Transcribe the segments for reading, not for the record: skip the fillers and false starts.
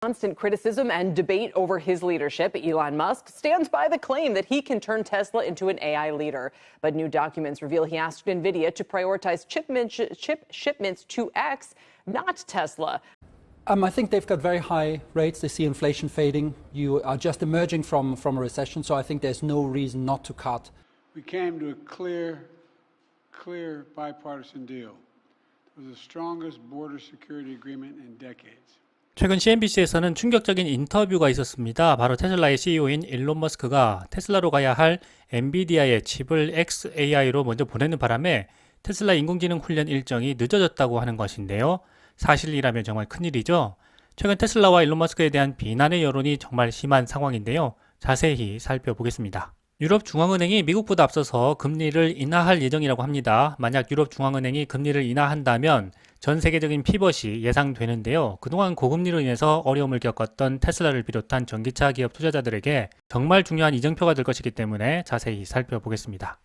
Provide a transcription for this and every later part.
Constant criticism and debate over his leadership, Elon Musk stands by the claim that he can turn Tesla into an AI leader. But new documents reveal he asked NVIDIA to prioritize chip shipments to X, not Tesla. I think they've got very high rates. They see inflation fading. You are just emerging from a recession, so I think there's no reason not to cut. We came to a clear bipartisan deal. It was the strongest border security agreement in decades. 최근 CNBC에서는 충격적인 인터뷰가 있었습니다. 바로 테슬라의 CEO인 일론 머스크가 테슬라로 가야 할 엔비디아의 칩을 xAI로 먼저 보내는 바람에 테슬라 인공지능 훈련 일정이 늦어졌다고 하는 것인데요. 사실이라면 정말 큰일이죠. 최근 테슬라와 일론 머스크에 대한 비난의 여론이 정말 심한 상황인데요. 자세히 살펴보겠습니다. 유럽 중앙은행이 미국보다 앞서서 금리를 인하할 예정이라고 합니다. 만약 유럽 중앙은행이 금리를 인하한다면 전 세계적인 피벗이 예상되는데요. 그동안 고금리로 인해서 어려움을 겪었던 테슬라를 비롯한 전기차 기업 투자자들에게 정말 중요한 이정표가 될 것이기 때문에 자세히 살펴보겠습니다.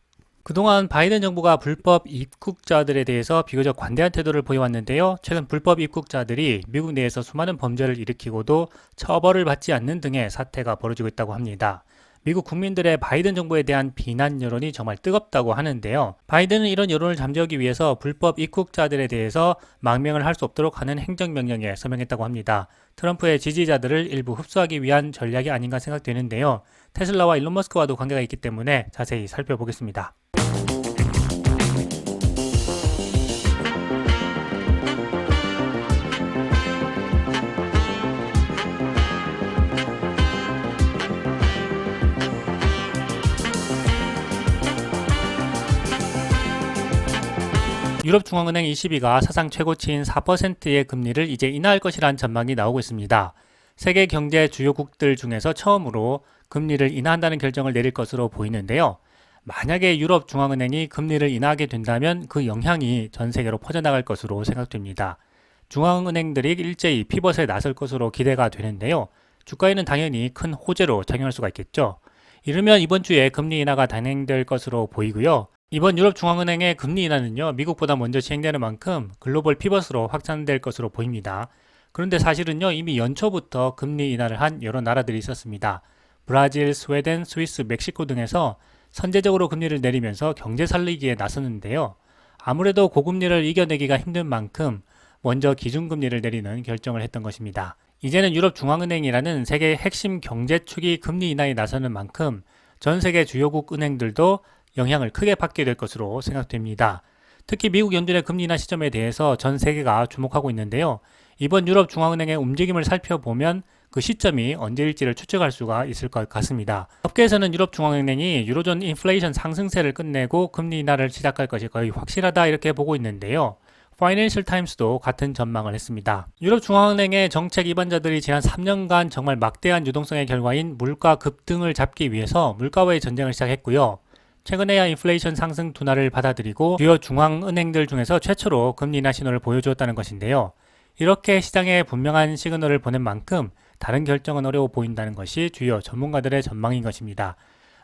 그동안 바이든 정부가 불법 입국자들에 대해서 비교적 관대한 태도를 보여왔는데요. 최근 불법 입국자들이 미국 내에서 수많은 범죄를 일으키고도 처벌을 받지 않는 등의 사태가 벌어지고 있다고 합니다. 미국 국민들의 바이든 정부에 대한 비난 여론이 정말 뜨겁다고 하는데요. 바이든은 이런 여론을 잠재우기 위해서 불법 입국자들에 대해서 망명을 할 수 없도록 하는 행정명령에 서명했다고 합니다. 트럼프의 지지자들을 일부 흡수하기 위한 전략이 아닌가 생각되는데요. 테슬라와 일론 머스크와도 관계가 있기 때문에 자세히 살펴보겠습니다. 유럽중앙은행 ECB가 사상 최고치인 4%의 금리를 이제 인하할 것이라는 전망이 나오고 있습니다. 세계 경제 주요국들 중에서 처음으로 금리를 인하한다는 결정을 내릴 것으로 보이는데요. 만약에 유럽중앙은행이 금리를 인하하게 된다면 그 영향이 전 세계로 퍼져나갈 것으로 생각됩니다. 중앙은행들이 일제히 피벗에 나설 것으로 기대가 되는데요. 주가에는 당연히 큰 호재로 작용할 수가 있겠죠. 이르면 이번 주에 금리 인하가 단행될 것으로 보이고요. 이번 유럽중앙은행의 금리 인하는요, 미국보다 먼저 시행되는 만큼 글로벌 피벗으로 확산될 것으로 보입니다. 그런데 사실은요, 이미 연초부터 금리 인하를 한 여러 나라들이 있었습니다. 브라질, 스웨덴, 스위스, 멕시코 등에서 선제적으로 금리를 내리면서 경제 살리기에 나섰는데요. 아무래도 고금리를 이겨내기가 힘든 만큼 먼저 기준금리를 내리는 결정을 했던 것입니다. 이제는 유럽중앙은행이라는 세계의 핵심 경제축이 금리 인하에 나서는 만큼 전 세계 주요국 은행들도 영향을 크게 받게 될 것으로 생각됩니다. 특히 미국 연준의 금리 인하 시점에 대해서 전 세계가 주목하고 있는데요. 이번 유럽중앙은행의 움직임을 살펴보면 그 시점이 언제일지를 추측할 수가 있을 것 같습니다. 업계에서는 유럽중앙은행이 유로존 인플레이션 상승세를 끝내고 금리 인하를 시작할 것이 거의 확실하다 이렇게 보고 있는데요. 파이낸셜 타임스도 같은 전망을 했습니다. 유럽중앙은행의 정책 입안자들이 지난 3년간 정말 막대한 유동성의 결과인 물가 급등을 잡기 위해서 물가와의 전쟁을 시작했고요. 최근에야 인플레이션 상승 둔화를 받아들이고 주요 중앙은행들 중에서 최초로 금리 인하 신호를 보여주었다는 것인데요. 이렇게 시장에 분명한 시그널을 보낸 만큼 다른 결정은 어려워 보인다는 것이 주요 전문가들의 전망인 것입니다.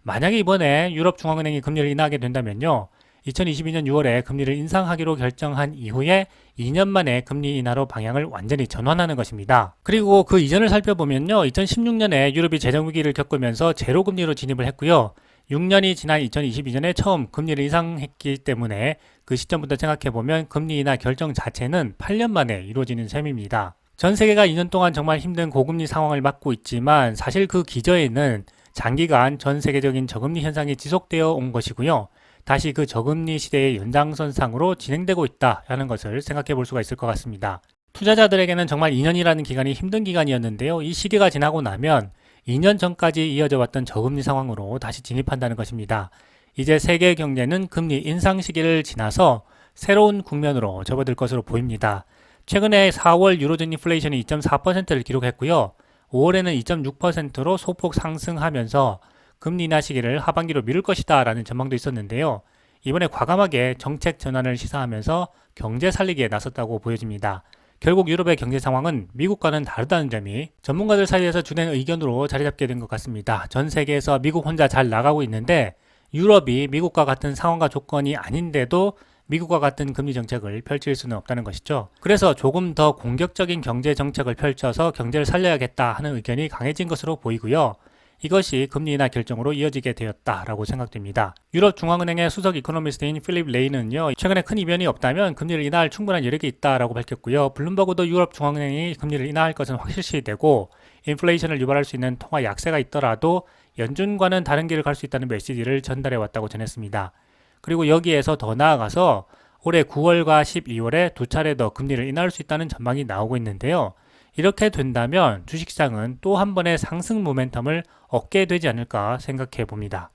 만약에 이번에 유럽중앙은행이 금리를 인하하게 된다면요. 2022년 6월에 금리를 인상하기로 결정한 이후에 2년 만에 금리 인하로 방향을 완전히 전환하는 것입니다. 그리고 그 이전을 살펴보면요. 2016년에 유럽이 재정위기를 겪으면서 제로금리로 진입을 했고요. 6년이 지난 2022년에 처음 금리를 인상했기 때문에 그 시점부터 생각해보면 금리 인하 결정 자체는 8년 만에 이루어지는 셈입니다. 전 세계가 2년 동안 정말 힘든 고금리 상황을 맞고 있지만 사실 그 기저에는 장기간 전 세계적인 저금리 현상이 지속되어 온 것이고요. 다시 그 저금리 시대의 연장선상으로 진행되고 있다는 것을 생각해 볼 수가 있을 것 같습니다. 투자자들에게는 정말 2년이라는 기간이 힘든 기간이었는데요. 이 시기가 지나고 나면 2년 전까지 이어져 왔던 저금리 상황으로 다시 진입한다는 것입니다. 이제 세계 경제는 금리 인상 시기를 지나서 새로운 국면으로 접어들 것으로 보입니다. 최근에 4월 유로존 인플레이션이 2.4%를 기록했고요. 5월에는 2.6%로 소폭 상승하면서 금리 인하 시기를 하반기로 미룰 것이다 라는 전망도 있었는데요. 이번에 과감하게 정책 전환을 시사하면서 경제 살리기에 나섰다고 보여집니다. 결국 유럽의 경제 상황은 미국과는 다르다는 점이 전문가들 사이에서 주된 의견으로 자리 잡게 된 것 같습니다. 전 세계에서 미국 혼자 잘 나가고 있는데 유럽이 미국과 같은 상황과 조건이 아닌데도 미국과 같은 금리 정책을 펼칠 수는 없다는 것이죠. 그래서 조금 더 공격적인 경제 정책을 펼쳐서 경제를 살려야겠다 하는 의견이 강해진 것으로 보이고요. 이것이 금리 인하 결정으로 이어지게 되었다라고 생각됩니다. 유럽 중앙은행의 수석 이코노미스트인 필립 레이는요, 최근에 큰 이변이 없다면 금리를 인하할 충분한 여력이 있다라고 밝혔고요. 블룸버그도 유럽 중앙은행이 금리를 인하할 것은 확실시되고 인플레이션을 유발할 수 있는 통화 약세가 있더라도 연준과는 다른 길을 갈 수 있다는 메시지를 전달해 왔다고 전했습니다. 그리고 여기에서 더 나아가서 올해 9월과 12월에 두 차례 더 금리를 인하할 수 있다는 전망이 나오고 있는데요. 이렇게 된다면 주식시장은 또 한 번의 상승 모멘텀을 얻게 되지 않을까 생각해 봅니다.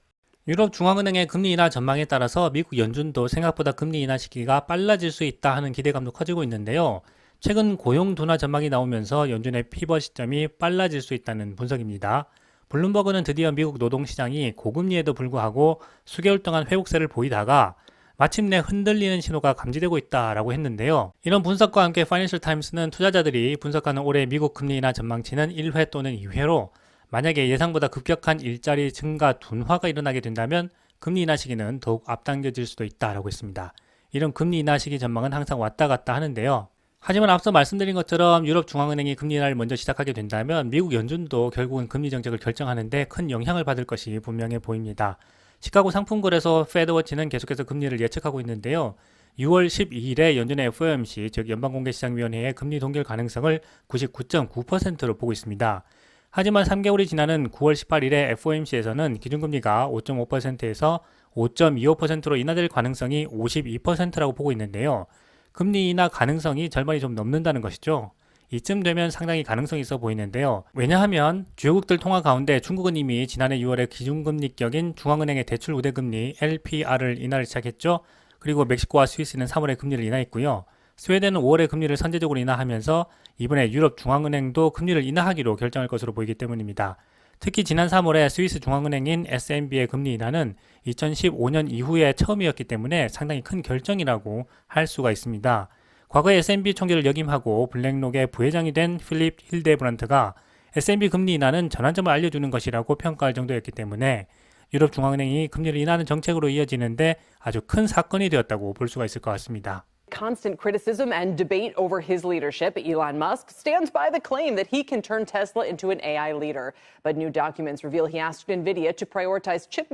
유럽 중앙은행의 금리 인하 전망에 따라서 미국 연준도 생각보다 금리 인하 시기가 빨라질 수 있다 하는 기대감도 커지고 있는데요. 최근 고용 둔화 전망이 나오면서 연준의 피벗 시점이 빨라질 수 있다는 분석입니다. 블룸버그는 드디어 미국 노동시장이 고금리에도 불구하고 수개월 동안 회복세를 보이다가 마침내 흔들리는 신호가 감지되고 있다라고 했는데요. 이런 분석과 함께 파이낸셜 타임스는 투자자들이 분석하는 올해 미국 금리 인하 전망치는 1회 또는 2회로 만약에 예상보다 급격한 일자리 증가 둔화가 일어나게 된다면 금리 인하 시기는 더욱 앞당겨질 수도 있다라고 했습니다. 이런 금리 인하 시기 전망은 항상 왔다 갔다 하는데요. 하지만 앞서 말씀드린 것처럼 유럽 중앙은행이 금리 인하를 먼저 시작하게 된다면 미국 연준도 결국은 금리 정책을 결정하는데 큰 영향을 받을 것이 분명해 보입니다. 시카고 상품거래소 페드워치는 계속해서 금리를 예측하고 있는데요. 6월 12일에 연준의 FOMC, 즉 연방공개시장위원회의 금리 동결 가능성을 99.9%로 보고 있습니다. 하지만 3개월이 지나는 9월 18일에 FOMC에서는 기준금리가 5.5%에서 5.25%로 인하될 가능성이 52%라고 보고 있는데요. 금리 인하 가능성이 절반이 좀 넘는다는 것이죠. 이쯤 되면 상당히 가능성이 있어 보이는데요. 왜냐하면 주요국들 통화 가운데 중국은 이미 지난해 6월에 기준금리격인 중앙은행의 대출 우대금리 LPR을 인하를 시작했죠. 그리고 멕시코와 스위스는 3월에 금리를 인하했고요. 스웨덴은 5월에 금리를 선제적으로 인하하면서 이번에 유럽 중앙은행도 금리를 인하하기로 결정할 것으로 보이기 때문입니다. 특히 지난 3월에 스위스 중앙은행인 SNB의 금리 인하는 2015년 이후에 처음이었기 때문에 상당히 큰 결정이라고 할 수가 있습니다. 과거에 SNB 총재를 역임하고 블랙록의 부회장이 된 필립 힐데브란트가 SNB 금리 인하는 전환점을 알려주는 것이라고 평가할 정도였기 때문에 유럽 중앙은행이 금리를 인하하는 정책으로 이어지는데 아주 큰 사건이 되었다고 볼 수가 있을 것 같습니다. Constant criticism and debate over his leadership, Elon Musk stands by the claim that he can turn Tesla into an AI leader. But new documents reveal he asked NVIDIA to prioritize chip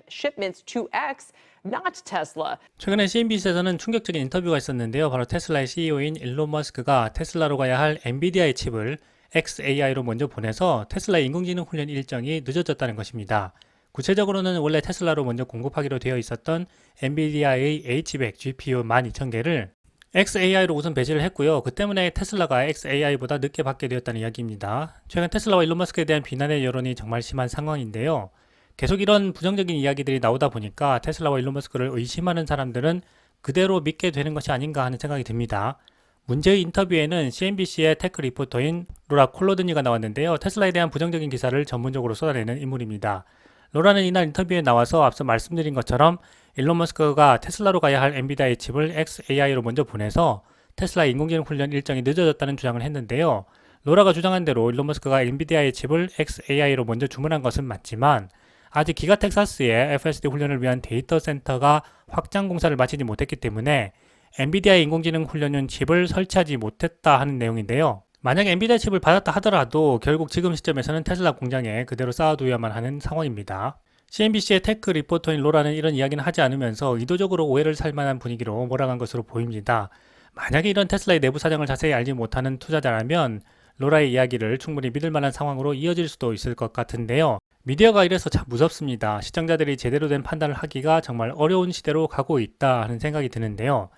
shipments to X, not Tesla. 최근에 CNBC에서는 충격적인 인터뷰가 있었는데요. 바로 테슬라의 CEO인 일론 머스크가 테슬라로 가야 할 엔비디아의 칩을 XAI로 먼저 보내서 테슬라의 인공지능 훈련 일정이 늦어졌다는 것입니다. 구체적으로는 원래 테슬라로 먼저 공급하기로 되어 있었던 엔비디아의 H100 GPU 12,000개를 XAI로 우선 배치를 했고요. 그 때문에 테슬라가 XAI보다 늦게 받게 되었다는 이야기입니다. 최근 테슬라와 일론 머스크에 대한 비난의 여론이 정말 심한 상황인데요. 계속 이런 부정적인 이야기들이 나오다 보니까 테슬라와 일론 머스크를 의심하는 사람들은 그대로 믿게 되는 것이 아닌가 하는 생각이 듭니다. 문제의 인터뷰에는 CNBC의 테크 리포터인 로라 콜로드니가 나왔는데요. 테슬라에 대한 부정적인 기사를 전문적으로 쏟아내는 인물입니다. 로라는 이날 인터뷰에 나와서 앞서 말씀드린 것처럼 일론 머스크가 테슬라로 가야 할 엔비디아의 칩을 XAI로 먼저 보내서 테슬라의 인공지능 훈련 일정이 늦어졌다는 주장을 했는데요. 로라가 주장한 대로 일론 머스크가 엔비디아의 칩을 XAI로 먼저 주문한 것은 맞지만 아직 기가 텍사스의 FSD 훈련을 위한 데이터 센터가 확장 공사를 마치지 못했기 때문에 엔비디아의 인공지능 훈련용 칩을 설치하지 못했다 하는 내용인데요. 만약에 엔비디아 칩을 받았다 하더라도 결국 지금 시점에서는 테슬라 공장에 그대로 쌓아두어야만 하는 상황입니다. CNBC의 테크 리포터인 로라는 이런 이야기는 하지 않으면서 의도적으로 오해를 살 만한 분위기로 몰아간 것으로 보입니다. 만약에 이런 테슬라의 내부 사정을 자세히 알지 못하는 투자자라면 로라의 이야기를 충분히 믿을 만한 상황으로 이어질 수도 있을 것 같은데요. 미디어가 이래서 참 무섭습니다. 시청자들이 제대로 된 판단을 하기가 정말 어려운 시대로 가고 있다 하는 생각이 드는데요.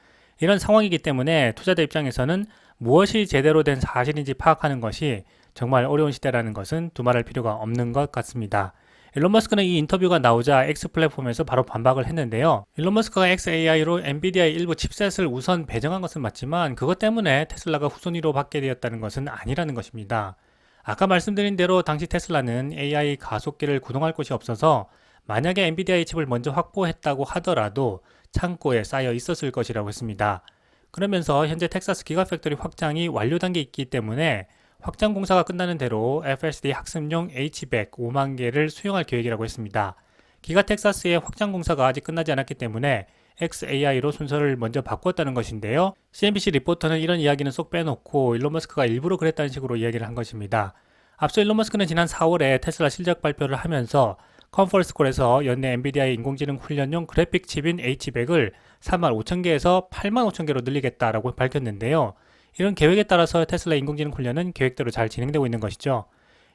이런 상황이기 때문에 투자자 입장에서는 무엇이 제대로 된 사실인지 파악하는 것이 정말 어려운 시대라는 것은 두말할 필요가 없는 것 같습니다. 일론 머스크는 이 인터뷰가 나오자 X 플랫폼에서 바로 반박을 했는데요. 일론 머스크가 XAI로 엔비디아의 일부 칩셋을 우선 배정한 것은 맞지만 그것 때문에 테슬라가 후순위로 받게 되었다는 것은 아니라는 것입니다. 아까 말씀드린 대로 당시 테슬라는 AI 가속기를 구동할 곳이 없어서 만약에 엔비디아의 칩을 먼저 확보했다고 하더라도 창고에 쌓여 있었을 것이라고 했습니다. 그러면서 현재 텍사스 기가팩토리 확장이 완료 단계에 있기 때문에 확장 공사가 끝나는 대로 FSD 학습용 H100 5만 개를 수용할 계획이라고 했습니다. 기가 텍사스의 확장 공사가 아직 끝나지 않았기 때문에 XAI로 순서를 먼저 바꿨다는 것인데요. CNBC 리포터는 이런 이야기는 쏙 빼놓고 일론 머스크가 일부러 그랬다는 식으로 이야기를 한 것입니다. 앞서 일론 머스크는 지난 4월에 테슬라 실적 발표를 하면서 컨퍼런스콜에서 연내 엔비디아의 인공지능 훈련용 그래픽 칩인 H100을 35,000개에서 85,000개로 늘리겠다라고 밝혔는데요. 이런 계획에 따라서 테슬라 인공지능 훈련은 계획대로 잘 진행되고 있는 것이죠.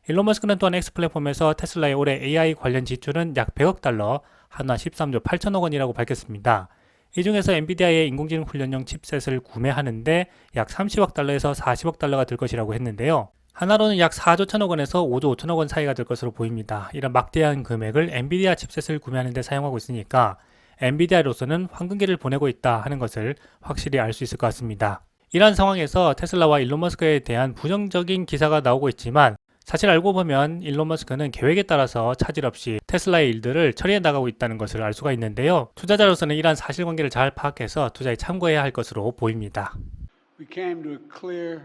일론 머스크는 또한 X 플랫폼에서 테슬라의 올해 AI 관련 지출은 약 100억 달러, 한화 13조 8천억 원이라고 밝혔습니다. 이 중에서 엔비디아의 인공지능 훈련용 칩셋을 구매하는데 약 30억 달러에서 40억 달러가 들 것이라고 했는데요. 하나로는 약 4조 1천억 원에서 5조 5천억 원 사이가 될 것으로 보입니다. 이런 막대한 금액을 엔비디아 칩셋을 구매하는 데 사용하고 있으니까 엔비디아로서는 황금기를 보내고 있다 하는 것을 확실히 알 수 있을 것 같습니다. 이러한 상황에서 테슬라와 일론 머스크에 대한 부정적인 기사가 나오고 있지만 사실 알고 보면 일론 머스크는 계획에 따라서 차질 없이 테슬라의 일들을 처리해 나가고 있다는 것을 알 수가 있는데요. 투자자로서는 이러한 사실관계를 잘 파악해서 투자에 참고해야 할 것으로 보입니다. We came to a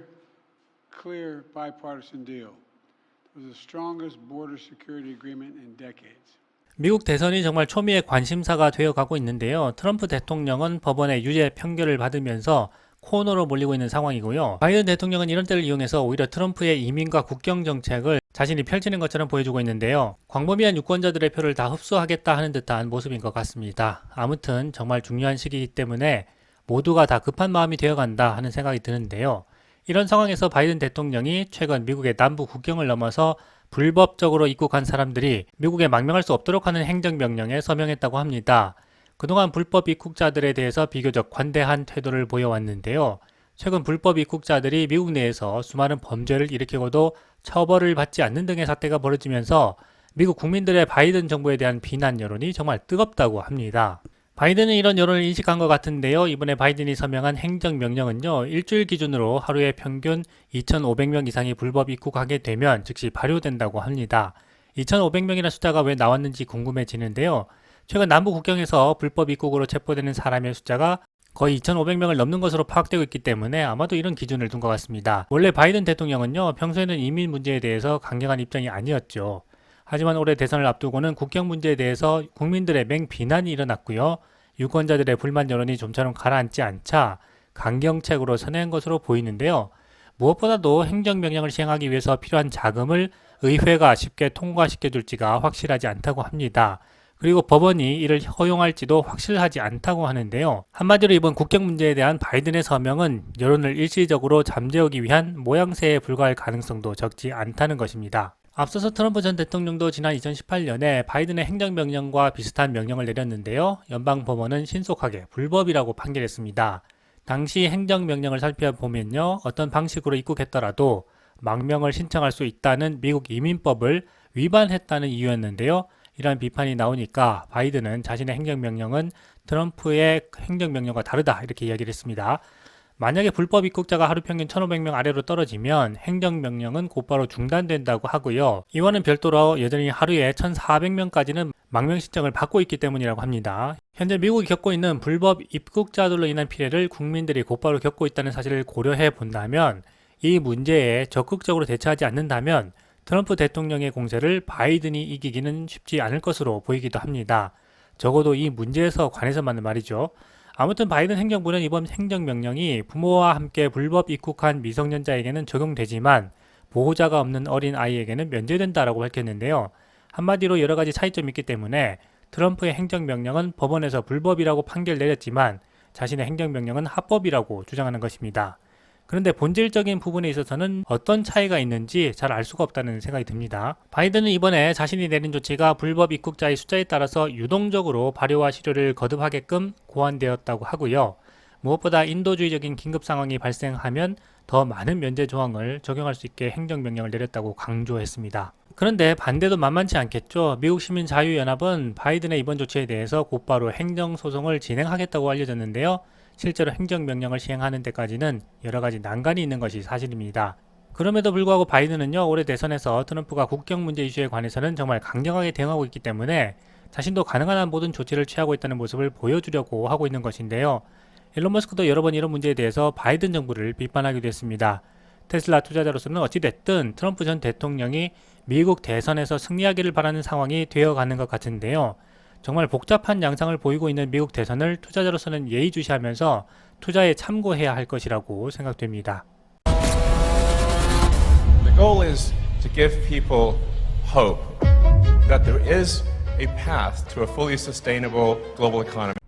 clear bipartisan deal. It was the strongest border security agreement in decades. 미국 대선이 정말 초미의 관심사가 되어가고 있는데요. 트럼프 대통령은 법원의 유죄 판결을 받으면서 코너로 몰리고 있는 상황이고요. 바이든 대통령은 이런 때를 이용해서 오히려 트럼프의 이민과 국경 정책을 자신이 펼치는 것처럼 보여주고 있는데요. 광범위한 유권자들의 표를 다 흡수하겠다 하는 듯한 모습인 것 같습니다. 아무튼 정말 중요한 시기이기 때문에 모두가 다 급한 마음이 되어간다 하는 생각이 드는데요. 이런 상황에서 바이든 대통령이 최근 미국의 남부 국경을 넘어서 불법적으로 입국한 사람들이 미국에 망명할 수 없도록 하는 행정명령에 서명했다고 합니다. 그동안 불법 입국자들에 대해서 비교적 관대한 태도를 보여왔는데요. 최근 불법 입국자들이 미국 내에서 수많은 범죄를 일으키고도 처벌을 받지 않는 등의 사태가 벌어지면서 미국 국민들의 바이든 정부에 대한 비난 여론이 정말 뜨겁다고 합니다. 바이든은 이런 여론을 인식한 것 같은데요. 이번에 바이든이 서명한 행정명령은요. 일주일 기준으로 하루에 평균 2,500명 이상이 불법 입국하게 되면 즉시 발효된다고 합니다. 2,500명이라는 숫자가 왜 나왔는지 궁금해지는데요. 최근 남부 국경에서 불법 입국으로 체포되는 사람의 숫자가 거의 2,500명을 넘는 것으로 파악되고 있기 때문에 아마도 이런 기준을 둔 것 같습니다. 원래 바이든 대통령은요. 평소에는 이민 문제에 대해서 강경한 입장이 아니었죠. 하지만 올해 대선을 앞두고는 국경 문제에 대해서 국민들의 맹비난이 일어났고요. 유권자들의 불만 여론이 좀처럼 가라앉지 않자 강경책으로 선회한 것으로 보이는데요. 무엇보다도 행정명령을 시행하기 위해서 필요한 자금을 의회가 쉽게 통과시켜줄지가 확실하지 않다고 합니다. 그리고 법원이 이를 허용할지도 확실하지 않다고 하는데요. 한마디로 이번 국경 문제에 대한 바이든의 서명은 여론을 일시적으로 잠재우기 위한 모양새에 불과할 가능성도 적지 않다는 것입니다. 앞서서 트럼프 전 대통령도 지난 2018년에 바이든의 행정명령과 비슷한 명령을 내렸는데요. 연방법원은 신속하게 불법이라고 판결했습니다. 당시 행정명령을 살펴보면요. 어떤 방식으로 입국했더라도 망명을 신청할 수 있다는 미국 이민법을 위반했다는 이유였는데요. 이러한 비판이 나오니까 바이든은 자신의 행정명령은 트럼프의 행정명령과 다르다 이렇게 이야기를 했습니다. 만약에 불법 입국자가 하루 평균 1,500명 아래로 떨어지면 행정명령은 곧바로 중단된다고 하고요. 이와는 별도로 여전히 하루에 1,400명까지는 망명 신청을 받고 있기 때문이라고 합니다. 현재 미국이 겪고 있는 불법 입국자들로 인한 피해를 국민들이 곧바로 겪고 있다는 사실을 고려해 본다면 이 문제에 적극적으로 대처하지 않는다면 트럼프 대통령의 공세를 바이든이 이기기는 쉽지 않을 것으로 보이기도 합니다. 적어도 이 문제에서 관해서만은 말이죠. 아무튼 바이든 행정부는 이번 행정명령이 부모와 함께 불법 입국한 미성년자에게는 적용되지만 보호자가 없는 어린 아이에게는 면제된다라고 밝혔는데요. 한마디로 여러 가지 차이점이 있기 때문에 트럼프의 행정명령은 법원에서 불법이라고 판결 내렸지만 자신의 행정명령은 합법이라고 주장하는 것입니다. 그런데 본질적인 부분에 있어서는 어떤 차이가 있는지 잘 알 수가 없다는 생각이 듭니다. 바이든은 이번에 자신이 내린 조치가 불법 입국자의 숫자에 따라서 유동적으로 발효와 실효를 거듭하게끔 고안되었다고 하고요. 무엇보다 인도주의적인 긴급 상황이 발생하면 더 많은 면제 조항을 적용할 수 있게 행정명령을 내렸다고 강조했습니다. 그런데 반대도 만만치 않겠죠. 미국 시민자유연합은 바이든의 이번 조치에 대해서 곧바로 행정소송을 진행하겠다고 알려졌는데요. 실제로 행정명령을 시행하는 데까지는 여러 가지 난관이 있는 것이 사실입니다. 그럼에도 불구하고 바이든은요, 올해 대선에서 트럼프가 국경 문제 이슈에 관해서는 정말 강경하게 대응하고 있기 때문에 자신도 가능한 한 모든 조치를 취하고 있다는 모습을 보여주려고 하고 있는 것인데요. 일론 머스크도 여러 번 이런 문제에 대해서 바이든 정부를 비판하기도 했습니다. 테슬라 투자자로서는 어찌됐든 트럼프 전 대통령이 미국 대선에서 승리하기를 바라는 상황이 되어가는 것 같은데요. 정말 복잡한 양상을 보이고 있는 미국 대선을 투자자로서는 예의주시하면서 투자에 참고해야 할 것이라고 생각됩니다. The goal is to give people hope that there is a path to a fully sustainable global economy.